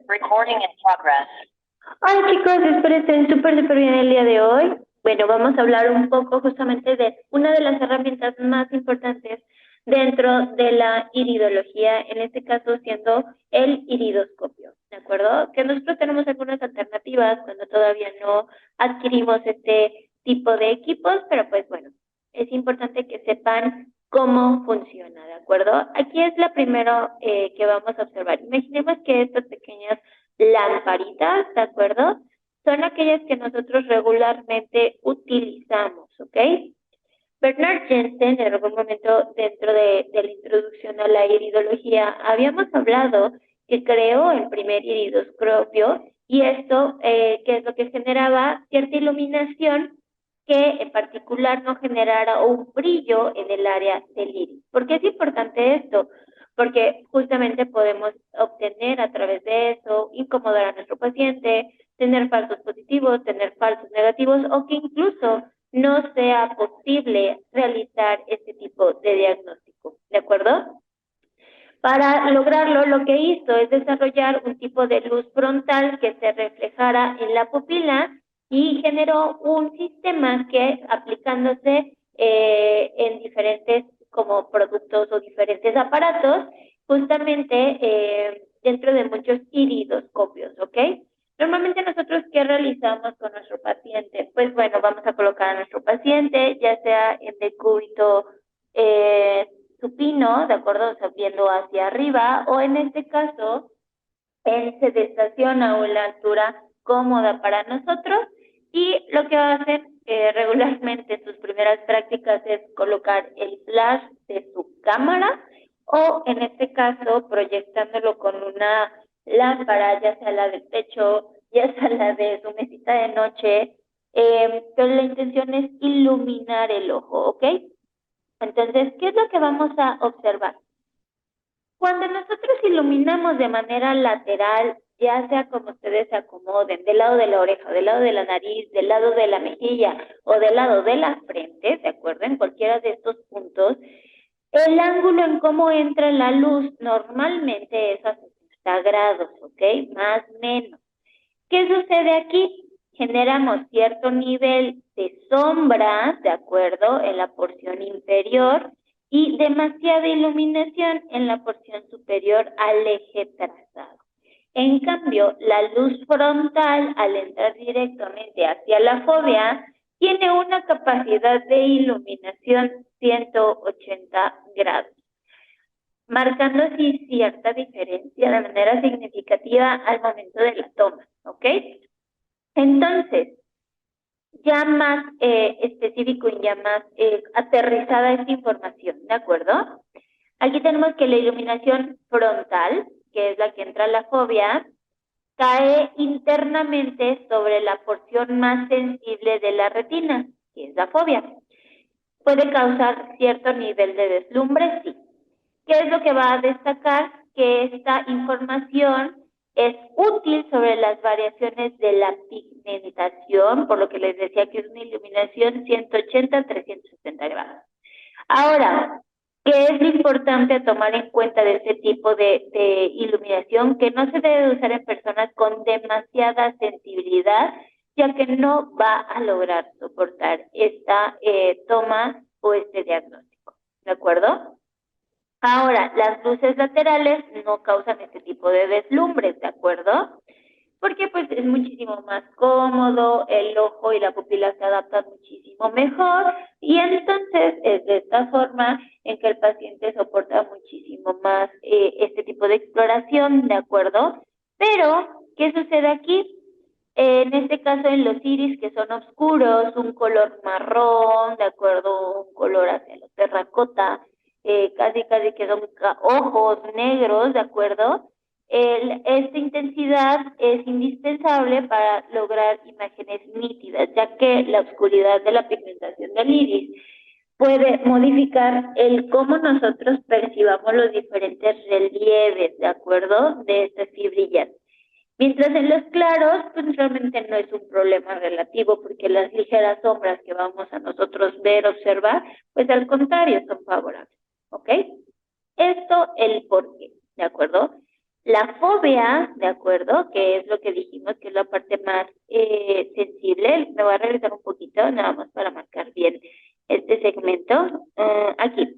Recording in progress. Hola chicos, espero estén súper bien el día de hoy. Bueno, vamos a hablar un poco justamente de una de las herramientas más importantes dentro de la iridología, en este caso siendo el iridoscopio, ¿de acuerdo? Que nosotros tenemos algunas alternativas cuando todavía no adquirimos este tipo de equipos, pero pues bueno, es importante que sepan cómo funciona, ¿de acuerdo? Aquí es la primera que vamos a observar. Imaginemos que estas pequeñas lamparitas, ¿de acuerdo? Son aquellas que nosotros regularmente utilizamos, ¿ok? Bernard Jensen, en algún momento dentro de la introducción a la iridología, habíamos hablado que creó el primer iridoscopio y esto, que es lo que generaba cierta iluminación que en particular no generara un brillo en el área del iris. ¿Por qué es importante esto? Porque justamente podemos obtener a través de eso, incomodar a nuestro paciente, tener falsos positivos, tener falsos negativos o que incluso no sea posible realizar este tipo de diagnóstico, ¿de acuerdo? Para lograrlo, lo que hizo es desarrollar un tipo de luz frontal que se reflejara en la pupila y generó un sistema que aplicándose en diferentes como productos o diferentes aparatos, justamente dentro de muchos iridoscopios, ¿ok? Normalmente nosotros, ¿qué realizamos con nuestro paciente? Pues bueno, vamos a colocar a nuestro paciente, ya sea en decúbito supino, ¿de acuerdo? O sea, viendo hacia arriba, o en este caso, él se estaciona a una altura cómoda para nosotros y lo que hacen regularmente en sus primeras prácticas es colocar el flash de su cámara o en este caso proyectándolo con una lámpara, ya sea la del techo, ya sea la de su mesita de noche, pero la intención es iluminar el ojo, ¿ok? Entonces, ¿qué es lo que vamos a observar? Cuando nosotros iluminamos de manera lateral, ya sea como ustedes se acomoden, del lado de la oreja, del lado de la nariz, del lado de la mejilla o del lado de la frente, ¿de acuerdo? En cualquiera de estos puntos, el ángulo en cómo entra la luz normalmente es a 60 grados, ¿ok? Más o menos. ¿Qué sucede aquí? Generamos cierto nivel de sombra, ¿de acuerdo? En la porción inferior y demasiada iluminación en la porción superior al eje trazado. En cambio, la luz frontal, al entrar directamente hacia la fóvea, tiene una capacidad de iluminación 180 grados, marcando así cierta diferencia de manera significativa al momento de la toma, ¿ok? Entonces, ya más específico y ya más aterrizada esta información, ¿de acuerdo? Aquí tenemos que la iluminación frontal, que es la que entra a la fóvea, cae internamente sobre la porción más sensible de la retina, que es la fóvea. ¿Puede causar cierto nivel de deslumbre? Sí. ¿Qué es lo que va a destacar? Que esta información es útil sobre las variaciones de la pigmentación, por lo que les decía que es una iluminación 180 a 360 grados. Ahora, ¿qué es lo importante a tomar en cuenta de este tipo de iluminación? Que no se debe usar en personas con demasiada sensibilidad, ya que no va a lograr soportar esta toma o este diagnóstico. ¿De acuerdo? Ahora, las luces laterales no causan este tipo de deslumbres, ¿de acuerdo? Porque pues es muchísimo más cómodo, el ojo y la pupila se adaptan muchísimo mejor y entonces es de esta forma en que el paciente soporta muchísimo más este tipo de exploración, ¿de acuerdo? Pero, ¿qué sucede aquí? En este caso en los iris que son oscuros, un color marrón, ¿de acuerdo? Un color hacia la terracota, casi que son ojos negros, ¿de acuerdo? Esta intensidad es indispensable para lograr imágenes nítidas, ya que la oscuridad de la pigmentación del iris puede modificar el cómo nosotros percibamos los diferentes relieves, ¿de acuerdo? De estas fibrillas. Mientras en los claros, pues realmente no es un problema relativo, porque las ligeras sombras que vamos a nosotros ver, observar, pues al contrario, son favorables, ¿ok? Esto el por qué, ¿de acuerdo? La fóvea, ¿de acuerdo? Que es lo que dijimos que es la parte más sensible. Me voy a regresar un poquito, nada más para marcar bien este segmento. Aquí.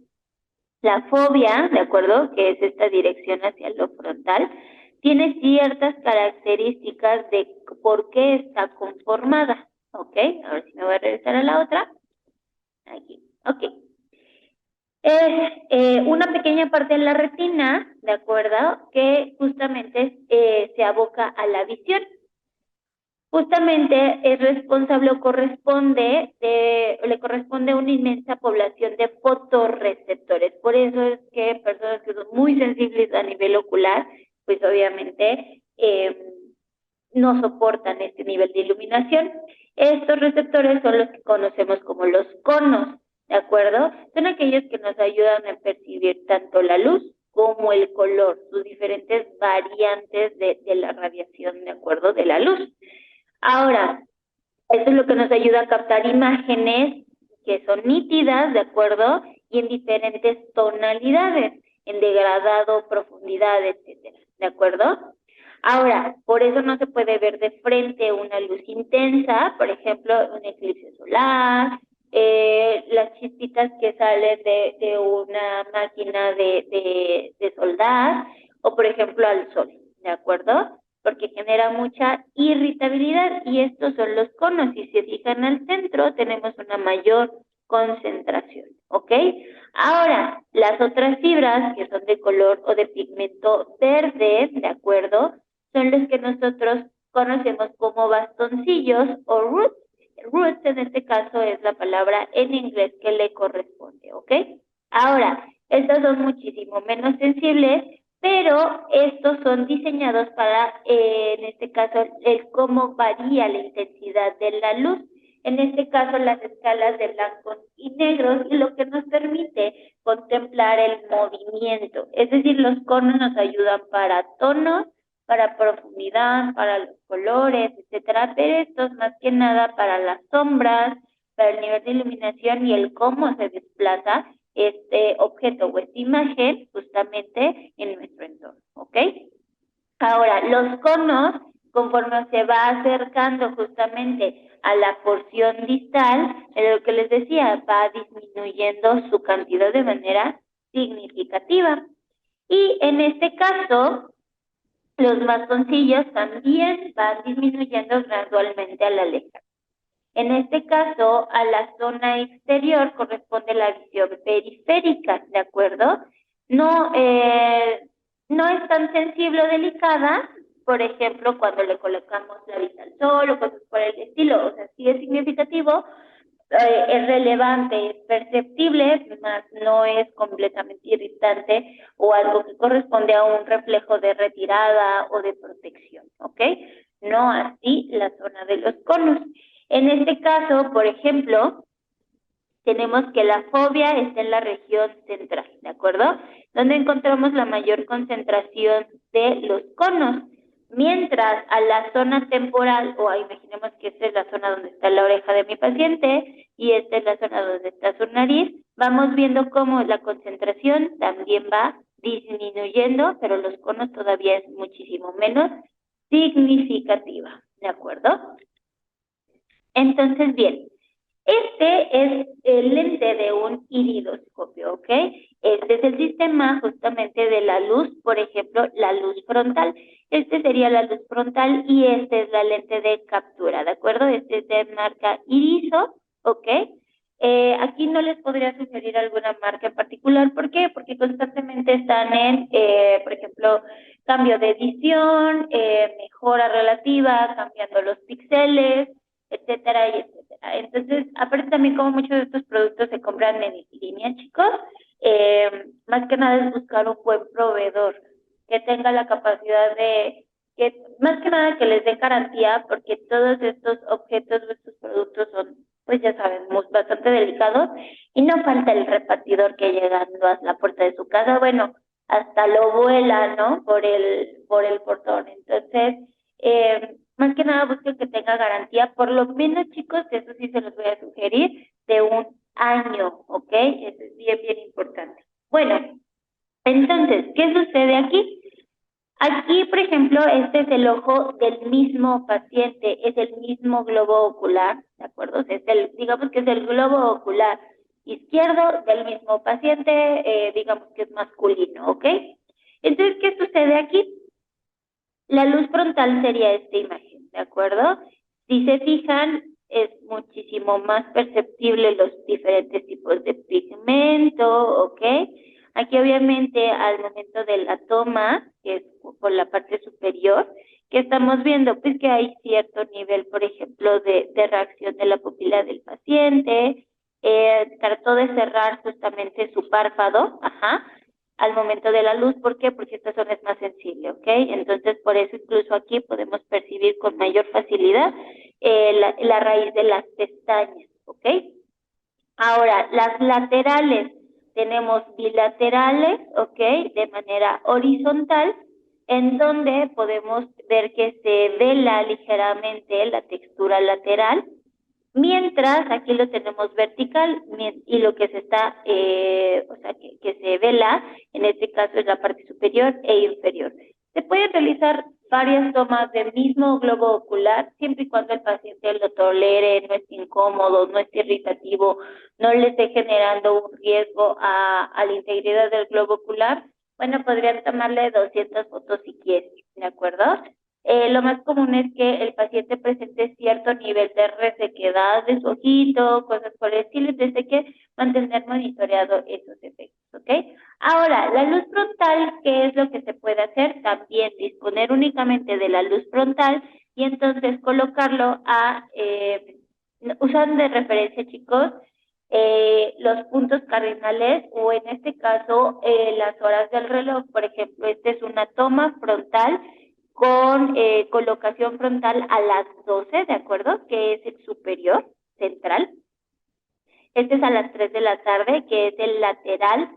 La fobia, ¿de acuerdo? Que es esta dirección hacia lo frontal, tiene ciertas características de por qué está conformada. ¿Ok? A ver si me voy a regresar a la otra. Aquí. Ok. Es una pequeña parte de la retina, ¿de acuerdo? Que justamente se aboca a la visión. Justamente es responsable o le corresponde a una inmensa población de fotorreceptores. Por eso es que personas que son muy sensibles a nivel ocular, pues obviamente no soportan este nivel de iluminación. Estos receptores son los que conocemos como los conos, ¿de acuerdo? Son aquellos que nos ayudan a percibir tanto la luz como el color, sus diferentes variantes de la radiación, ¿de acuerdo? De la luz. Ahora, eso es lo que nos ayuda a captar imágenes que son nítidas, ¿de acuerdo? Y en diferentes tonalidades, en degradado, profundidad, etcétera, ¿de acuerdo? Ahora, por eso no se puede ver de frente una luz intensa, por ejemplo, un eclipse solar, las chispitas que salen de una máquina de soldar, o por ejemplo al sol, ¿de acuerdo? Porque genera mucha irritabilidad y estos son los conos. Si se fijan al centro, tenemos una mayor concentración, ¿ok? Ahora, las otras fibras que son de color o de pigmento verde, ¿de acuerdo? Son los que nosotros conocemos como bastoncillos o roots. Roots en este caso es la palabra en inglés que le corresponde, ¿ok? Ahora, estos son muchísimo menos sensibles, pero estos son diseñados para, en este caso, el cómo varía la intensidad de la luz. En este caso, las escalas de blancos y negros, y lo que nos permite contemplar el movimiento. Es decir, los conos nos ayudan para tonos, para profundidad, para los colores, etcétera, pero estos más que nada para las sombras, para el nivel de iluminación y el cómo se desplaza este objeto o esta imagen justamente en nuestro entorno, ¿ok? Ahora, los conos, conforme se va acercando justamente a la porción distal, es lo que les decía, va disminuyendo su cantidad de manera significativa. Y en este caso, los bastoncillos también van disminuyendo gradualmente a la letra. En este caso, a la zona exterior corresponde la visión periférica, ¿de acuerdo? No, no es tan sensible o delicada, por ejemplo, cuando le colocamos la vista al sol o cosas por el estilo, o sea, sí es significativo, es relevante, es perceptible, más no es completamente irritante o algo que corresponde a un reflejo de retirada o de protección, ¿ok? No así la zona de los conos. En este caso, por ejemplo, tenemos que la fobia está en la región central, ¿de acuerdo? Donde encontramos la mayor concentración de los conos. Mientras a la zona temporal, o imaginemos que esta es la zona donde está la oreja de mi paciente y esta es la zona donde está su nariz, vamos viendo cómo la concentración también va disminuyendo, pero los conos todavía es muchísimo menos significativa, ¿de acuerdo? Entonces, bien, este es el lente de un iridoscopio, ¿ok? Este es el sistema justamente de la luz, por ejemplo, la luz frontal. Este sería la luz frontal y esta es la lente de captura, ¿de acuerdo? Este es de marca Iriso, ¿ok? Aquí no les podría sugerir alguna marca en particular. ¿Por qué? Porque constantemente están en, por ejemplo, cambio de edición, mejora relativa, cambiando los píxeles, etcétera y etcétera. Entonces, aparte también como muchos de estos productos se compran en línea, chicos, más que nada es buscar un buen proveedor que tenga la capacidad de, que más que nada que les dé garantía, porque todos estos objetos o estos productos son, pues ya saben, bastante delicados y no falta el repartidor que llegando a la puerta de su casa, bueno, hasta lo vuela, ¿no? Por el portón. Entonces, más que nada busquen que tenga garantía, por lo menos, chicos, eso sí se los voy a sugerir, de un año, ¿ok? Eso es bien, bien importante. Bueno, entonces, ¿qué sucede aquí? Aquí Aquí, por ejemplo, este es el ojo del mismo paciente, es el mismo globo ocular, ¿de acuerdo? Es el, digamos que es el globo ocular izquierdo del mismo paciente, digamos que es masculino, ¿ok? Entonces, ¿qué sucede aquí? La luz frontal sería esta imagen, ¿de acuerdo? Si se fijan, es muchísimo más perceptible los diferentes tipos de pigmento, ¿ok? Aquí obviamente al momento de la toma, que es por la parte superior, ¿qué estamos viendo? Pues que hay cierto nivel, por ejemplo, de reacción de la pupila del paciente, trató de cerrar justamente su párpado, ajá, al momento de la luz. ¿Por qué? Porque esta zona es más sensible, ¿ok? Entonces, por eso incluso aquí podemos percibir con mayor facilidad la raíz de las pestañas, ¿ok? Ahora, las laterales, tenemos bilaterales, ¿ok? De manera horizontal, en donde podemos ver que se vela ligeramente la textura lateral, mientras aquí lo tenemos vertical y lo que se está, o sea, que se vela, en este caso es la parte superior e inferior. Se pueden realizar varias tomas del mismo globo ocular, siempre y cuando el paciente lo tolere, no esté incómodo, no esté irritativo, no le esté generando un riesgo a la integridad del globo ocular. Bueno, podrían tomarle 200 fotos si quieren, ¿de acuerdo? Lo más común es que el paciente presente cierto nivel de resequedad de su ojito, cosas por el estilo, entonces hay que mantener monitoreado esos efectos, ¿ok? Ahora, la luz frontal, ¿qué es lo que se puede hacer? También disponer únicamente de la luz frontal y entonces colocarlo usan de referencia, chicos, los puntos cardinales o en este caso las horas del reloj. Por ejemplo, esta es una toma frontal con colocación frontal a las 12, ¿de acuerdo? Que es el superior, central. Este es a las 3 de la tarde, que es el lateral,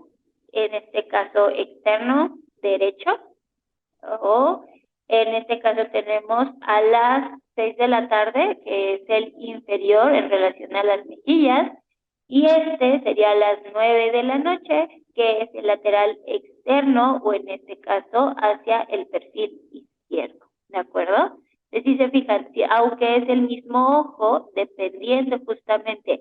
en este caso externo derecho. O en este caso tenemos a las 6 de la tarde, que es el inferior en relación a las mejillas. Y este sería a las 9 de la noche, que es el lateral externo, o en este caso hacia el perfil izquierdo, ¿de acuerdo? Entonces, si se fijan, aunque es el mismo ojo, dependiendo justamente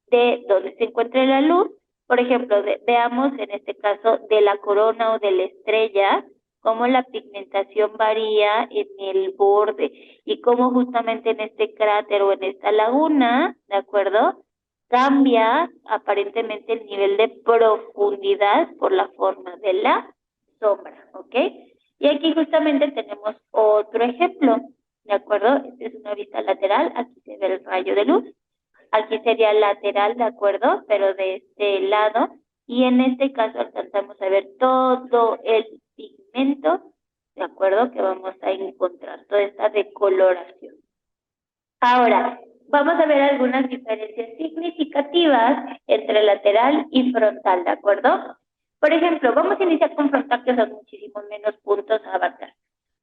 de dónde se encuentre la luz, por ejemplo, veamos en este caso de la corona o de la estrella, cómo la pigmentación varía en el borde y cómo justamente en este cráter o en esta laguna, ¿de acuerdo? Cambia aparentemente el nivel de profundidad por la forma de la sombra, ¿ok? Y aquí justamente tenemos otro ejemplo, ¿de acuerdo? Esta es una vista lateral, aquí se ve el rayo de luz, aquí sería lateral, ¿de acuerdo? Pero de este lado, y en este caso alcanzamos a ver todo el pigmento, ¿de acuerdo? Que vamos a encontrar, toda esta decoloración. Ahora, vamos a ver algunas diferencias significativas entre lateral y frontal, ¿de acuerdo? Por ejemplo, vamos a iniciar con frontal, que son muchísimos menos puntos a abarcar.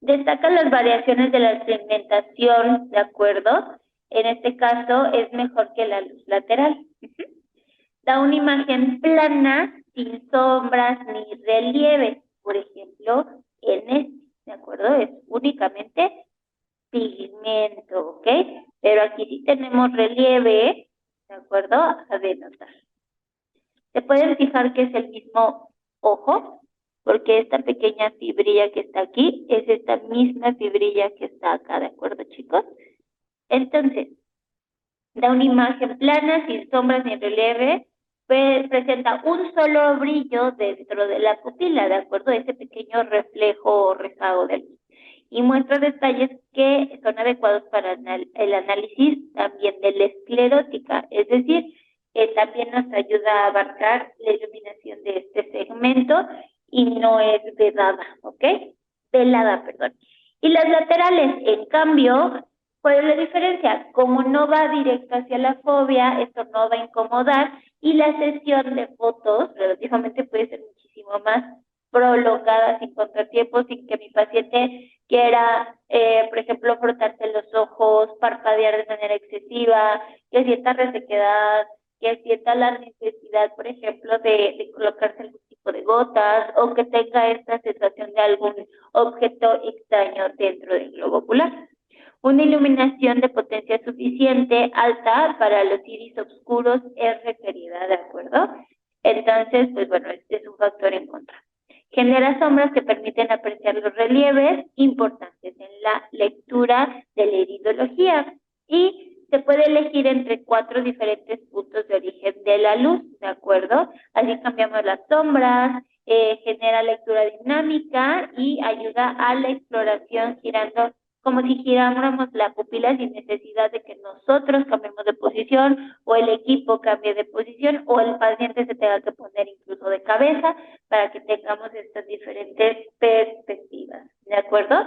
Destacan las variaciones de la pigmentación, ¿de acuerdo? En este caso es mejor que la luz lateral. Da una imagen plana, sin sombras ni relieve. Por ejemplo, en este, ¿de acuerdo? Es únicamente pigmento, ¿ok? Pero aquí sí tenemos relieve, ¿de acuerdo? A denotar. Se pueden fijar que es el mismo ojo, porque esta pequeña fibrilla que está aquí es esta misma fibrilla que está acá, ¿de acuerdo, chicos? Entonces, da una imagen plana, sin sombras ni relieve, presenta un solo brillo dentro de la pupila, ¿de acuerdo? Ese pequeño reflejo o rezago de luz. Y muestra detalles que son adecuados para el análisis también de la esclerótica, es decir, que también nos ayuda a abarcar la iluminación de este segmento y no es vedada, ¿ok? Velada, perdón. Y las laterales, en cambio, ¿cuál es la diferencia? Como no va directo hacia la fobia, esto no va a incomodar y la sesión de fotos relativamente puede ser muchísimo más prolongada, sin contratiempos, sin que mi paciente quiera, por ejemplo, frotarse los ojos, parpadear de manera excesiva, que sienta resequedad, que sienta la necesidad, por ejemplo, de colocarse algún tipo de gotas o que tenga esta sensación de algún objeto extraño dentro del globo ocular. Una iluminación de potencia suficiente alta para los iris oscuros es requerida, ¿de acuerdo? Entonces, pues bueno, este es un factor en contra. Genera sombras que permiten apreciar los relieves importantes en la lectura de la iridología y se puede elegir entre 4 diferentes puntos de origen de la luz, ¿de acuerdo? Así cambiamos las sombras, genera lectura dinámica y ayuda a la exploración girando como si giráramos la pupila sin necesidad de que nosotros cambiemos de posición o el equipo cambie de posición o el paciente se tenga que poner incluso de cabeza para que tengamos estas diferentes perspectivas, ¿de acuerdo?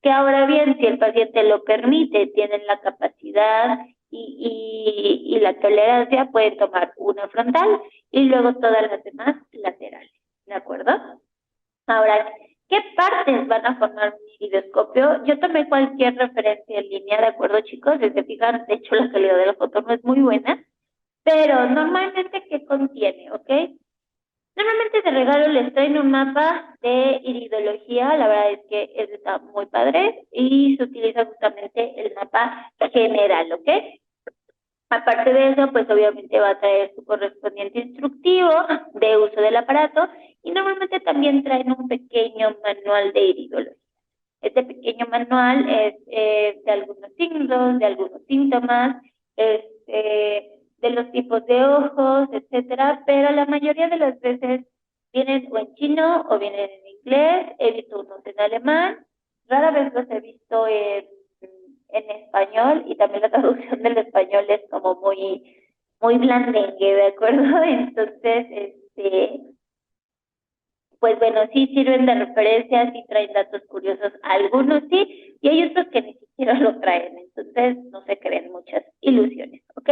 Que ahora bien, si el paciente lo permite, tienen la capacidad y la tolerancia, pueden tomar una frontal y luego todas las demás laterales, ¿de acuerdo? Ahora, ¿qué partes van a formar un iridoscopio? Yo tomé cualquier referencia en línea, ¿de acuerdo, chicos? Si se fijan, de hecho la calidad de la foto no es muy buena, pero normalmente, ¿qué contiene, ok? Normalmente de regalo les traen un mapa de iridología, la verdad es que está muy padre y se utiliza justamente el mapa general, ¿ok? Aparte de eso, pues obviamente va a traer su correspondiente instructivo de uso del aparato y normalmente también traen un pequeño manual de iridología. Este pequeño manual es de algunos signos, de algunos síntomas, de los tipos de ojos, etcétera, pero la mayoría de las veces vienen o en chino o vienen en inglés, he visto unos en alemán, rara vez los he visto en español y también la traducción del español es como muy blandengue, ¿de acuerdo? Entonces, pues bueno, sí sirven de referencia, sí traen datos curiosos, algunos sí, y hay otros que ni siquiera lo traen, entonces no se creen muchas ilusiones, ¿ok?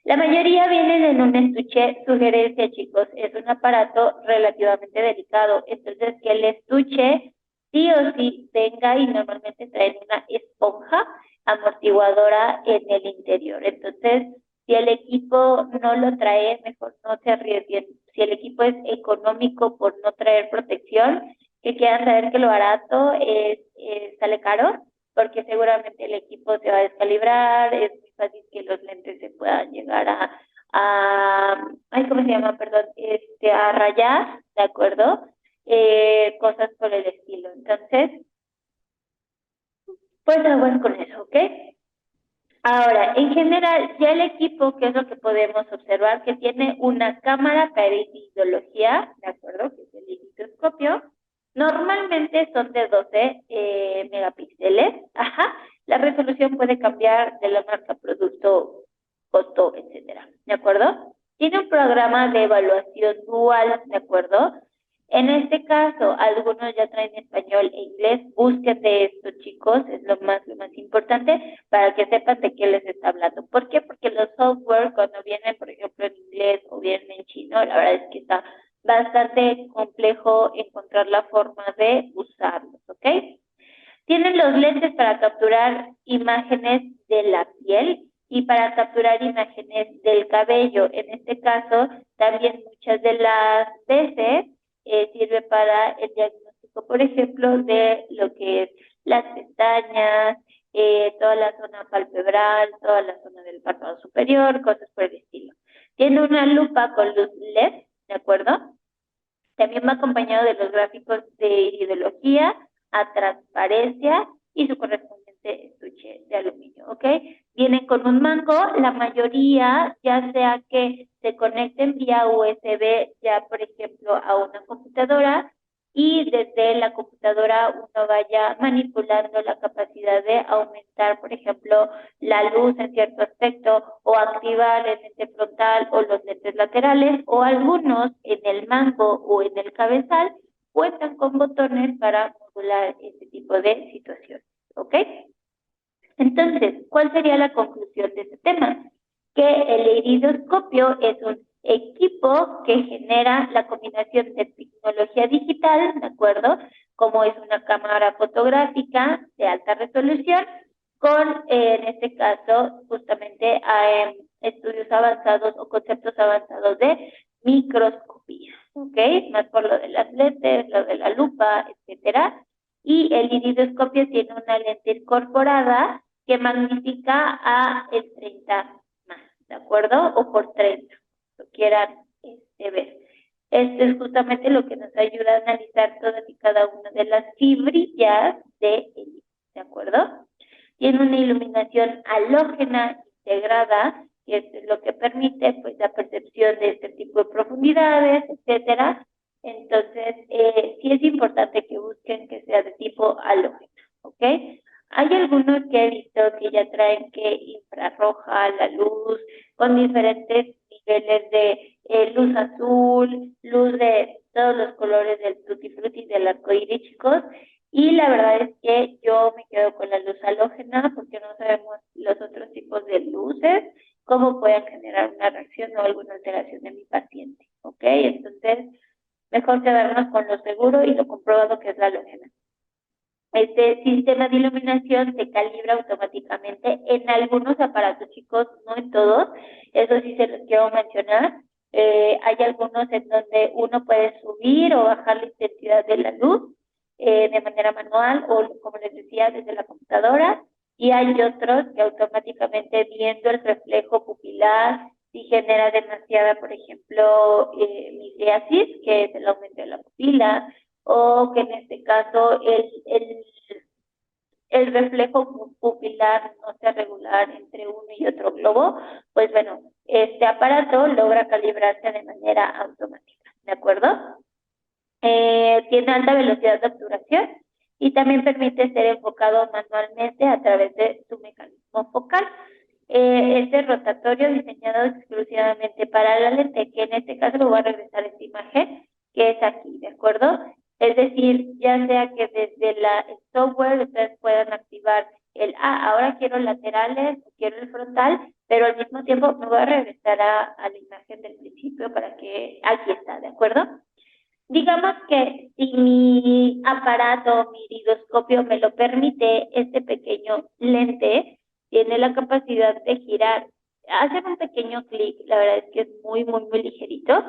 La mayoría vienen en un estuche, sugerencia chicos, es un aparato relativamente delicado, entonces que el estuche sí o sí venga y normalmente traen una esponja amortiguadora en el interior, entonces si el equipo no lo trae, mejor no se arriesguen. Si el equipo es económico por no traer protección, que quieran saber que lo barato sale caro, porque seguramente el equipo se va a descalibrar, es muy fácil que los lentes se puedan llegar ay, ¿cómo se llama? Perdón, a rayar, ¿de acuerdo? Cosas por el estilo. Entonces, pues aguas con eso, ¿ok? Ahora, en general, ya el equipo, ¿qué es lo que podemos observar? Que tiene una cámara para iridología, ¿de acuerdo? Que es el iridoscopio. Normalmente son de 12 megapíxeles. Ajá. La resolución puede cambiar de la marca, producto, costo, etcétera. ¿De acuerdo? Tiene un programa de evaluación dual, ¿de acuerdo? En este caso, algunos ya traen español e inglés. Busquen de esto, chicos, es lo más importante para que sepan de qué les está hablando. ¿Por qué? Porque los software, cuando vienen, por ejemplo, en inglés o vienen en chino, la verdad es que está bastante complejo encontrar la forma de usarlos, ¿ok? Tienen los lentes para capturar imágenes de la piel y para capturar imágenes del cabello. En este caso, también muchas de las veces sirve para el diagnóstico, por ejemplo, de lo que es las pestañas, toda la zona palpebral, toda la zona del párpado superior, cosas por el estilo. Tiene una lupa con luz LED, ¿de acuerdo? También va acompañado de los gráficos de iridología a transparencia y su correspondiente estuche de aluminio, ¿ok? Vienen con un mango, la mayoría, ya sea que se conecten vía USB, ya por ejemplo a una computadora, y desde la computadora uno vaya manipulando la capacidad de aumentar, por ejemplo, la luz en cierto aspecto o activar el lente frontal o los lentes laterales o algunos en el mango o en el cabezal cuentan con botones para modular este tipo de situaciones, ¿ok? Entonces, ¿cuál sería la conclusión de este tema? Que el iridoscopio es un equipo que genera la combinación de tecnología digital, ¿de acuerdo? Como es una cámara fotográfica de alta resolución, con, en este caso, justamente estudios avanzados o conceptos avanzados de microscopía, ¿ok? Más por lo de las lentes, lo de la lupa, etcétera. Y el iridoscopio tiene una lente incorporada que magnifica a el 30 más, ¿de acuerdo? O por 30, lo quieran ver. Esto es justamente lo que nos ayuda a analizar todas y cada una de las fibrillas de iris, ¿de acuerdo? Tiene una iluminación halógena integrada, y esto es lo que permite pues la percepción de este tipo de profundidades, etcétera. Entonces, sí es importante que busquen que sea de tipo halógeno, ¿ok? Hay algunos que he visto que ya traen que infrarroja, la luz, con diferentes niveles de luz azul, luz de todos los colores del tutti frutti del arco iris, chicos. Y la verdad es que yo me quedo con la luz halógena porque no sabemos los otros tipos de luces, cómo pueden generar una reacción o alguna alteración de mi paciente, ¿ok? Entonces, mejor quedarnos con lo seguro y lo comprobado que es la halógena. Este sistema de iluminación se calibra automáticamente en algunos aparatos, chicos, no en todos. Eso sí se los quiero mencionar. Hay algunos en donde uno puede subir o bajar la intensidad de la luz de manera manual o, como les decía, desde la computadora. Y hay otros que automáticamente viendo el reflejo pupilar, si genera demasiada, por ejemplo, miriasis, que es el aumento de la pupila, o que en este caso el reflejo pupilar no sea regular entre uno y otro globo, pues bueno, este aparato logra calibrarse de manera automática, ¿de acuerdo? Tiene alta velocidad de obturación y también permite ser enfocado manualmente a través de su mecanismo focal. Este rotatorio diseñado exclusivamente para la lente, que en este caso le voy a regresar esta imagen, que es aquí, ¿de acuerdo? Es decir, ya sea que desde el software ustedes puedan activar ahora quiero laterales, quiero el frontal, pero al mismo tiempo me voy a regresar a la imagen del principio para que aquí está, ¿de acuerdo? Digamos que si mi aparato, mi iridoscopio me lo permite, este pequeño lente tiene la capacidad de girar, hacer un pequeño clic, la verdad es que es muy, muy, muy ligerito,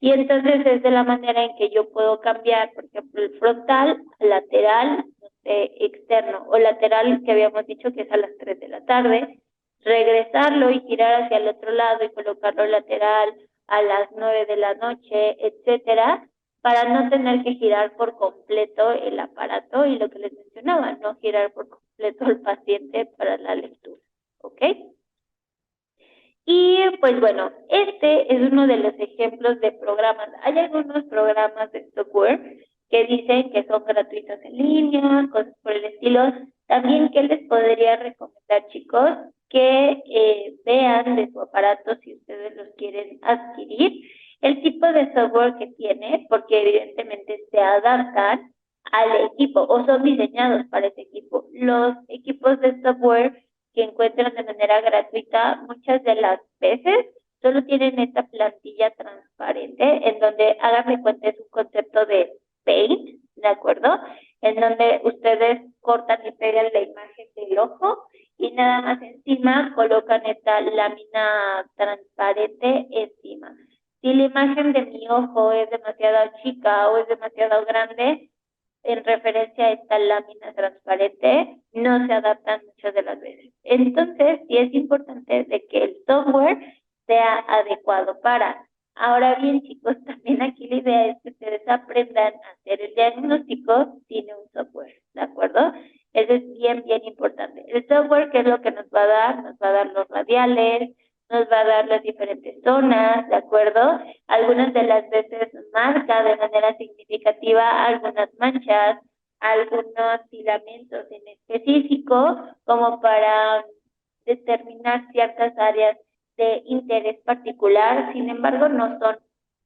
y entonces es de la manera en que yo puedo cambiar, por ejemplo, el frontal, lateral, externo, o lateral que habíamos dicho que es a las 3 de la tarde, regresarlo y girar hacia el otro lado y colocarlo lateral a las 9 de la noche, etcétera, para no tener que girar por completo el aparato y lo que les mencionaba, no girar por completo el paciente para la lectura, ¿ok? Y pues bueno, este es uno de los ejemplos de programas. Hay algunos programas de software que dicen que son gratuitos en línea, cosas por el estilo. También, ¿qué les podría recomendar, chicos? Que vean de su aparato si ustedes los quieren adquirir, el tipo de software que tiene, porque evidentemente se adaptan al equipo o son diseñados para ese equipo. Los equipos de software que encuentran de manera gratuita, muchas de las veces solo tienen esta plantilla transparente en donde, háganme cuenta, es un concepto de Paint, ¿de acuerdo? En donde ustedes cortan y pegan la imagen del ojo y nada más encima colocan esta lámina transparente encima. Si la imagen de mi ojo es demasiado chica o es demasiado grande, en referencia a esta lámina transparente, no se adaptan muchas de las veces. Entonces, sí es importante de que el software sea adecuado para. Ahora bien, chicos, también aquí la idea es que ustedes aprendan a hacer el diagnóstico sin un software, ¿de acuerdo? Eso es bien, bien importante. El software, ¿qué es lo que nos va a dar? Nos va a dar los radiales, nos va a dar las diferentes zonas, ¿de acuerdo? Algunas de las veces marca de manera significativa algunas manchas, algunos filamentos en específico, como para determinar ciertas áreas de interés particular. Sin embargo, no son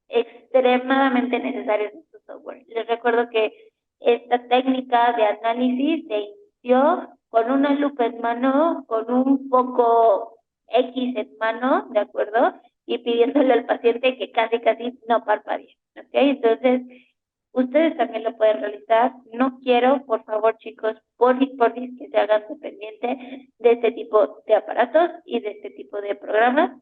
extremadamente necesarios en su software. Les recuerdo que esta técnica de análisis se inició con una lupa en mano, con un foco X en mano, ¿de acuerdo? Y pidiéndole al paciente que casi, casi no parpadee, ¿ok? Entonces, ustedes también lo pueden realizar. No quiero, por favor, chicos, porfis, que se hagan dependientes de este tipo de aparatos y de este tipo de programas.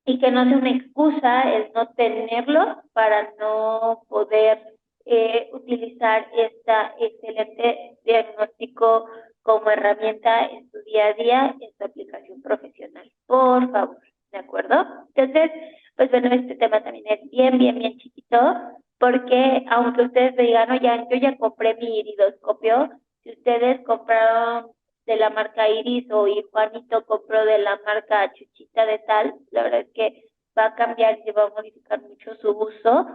y que no sea una excusa el no tenerlo para no poder utilizar esta excelente diagnóstico como herramienta en tu día a día, en tu aplicación profesional. Por favor, ¿de acuerdo? Entonces, pues bueno, este tema también es bien chiquito, porque aunque ustedes me digan, oye, yo ya compré mi iridoscopio, si ustedes compraron de la marca Iris o y Juanito compró de la marca Chuchita de tal, la verdad es que va a cambiar y va a modificar mucho su uso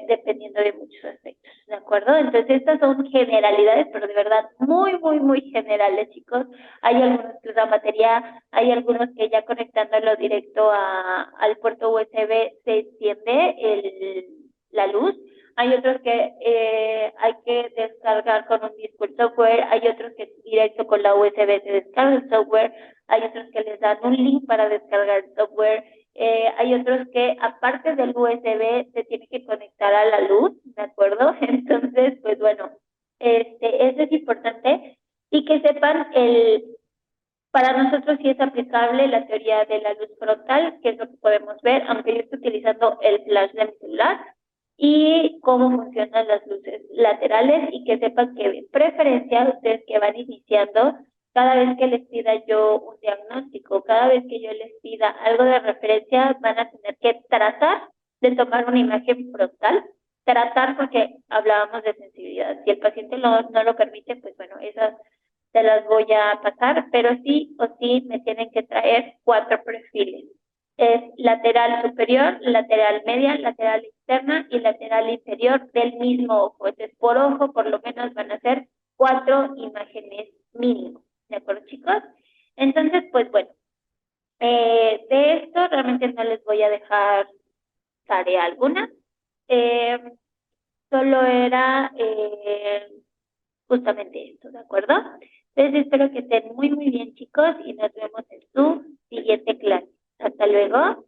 dependiendo de muchos aspectos, ¿de acuerdo? Entonces estas son generalidades, pero de verdad muy generales, chicos. Hay algunos que usan batería, hay algunos que ya conectándolo directo al puerto USB se enciende la luz, hay otros que hay que descargar con un disco el software, hay otros que directo con la USB se descarga el software, hay otros que les dan un link para descargar el software, hay otros que aparte del USB se tiene que conectar a la luz, ¿de acuerdo? Entonces, pues bueno, eso es importante y que sepan para nosotros sí es aplicable la teoría de la luz frontal, que es lo que podemos ver, aunque yo estoy utilizando el flash de mi celular, y cómo funcionan las luces laterales y que sepan que de preferencia ustedes que van iniciando, cada vez que les pida yo un diagnóstico, cada vez que yo les pida algo de referencia, van a tener que tratar de tomar una imagen frontal, tratar porque hablábamos de sensibilidad. Si el paciente no lo permite, pues bueno, esas se las voy a pasar, pero sí o sí me tienen que traer 4 perfiles. Es lateral superior, lateral media, lateral externa y lateral inferior del mismo ojo. Entonces, por ojo, por lo menos van a ser 4 imágenes mínimo. ¿De acuerdo, chicos? Entonces, pues bueno, de esto realmente no les voy a dejar tarea alguna. Eh, solo era justamente esto, ¿de acuerdo? Entonces espero que estén muy bien, chicos, y nos vemos en su siguiente clase. Hasta luego.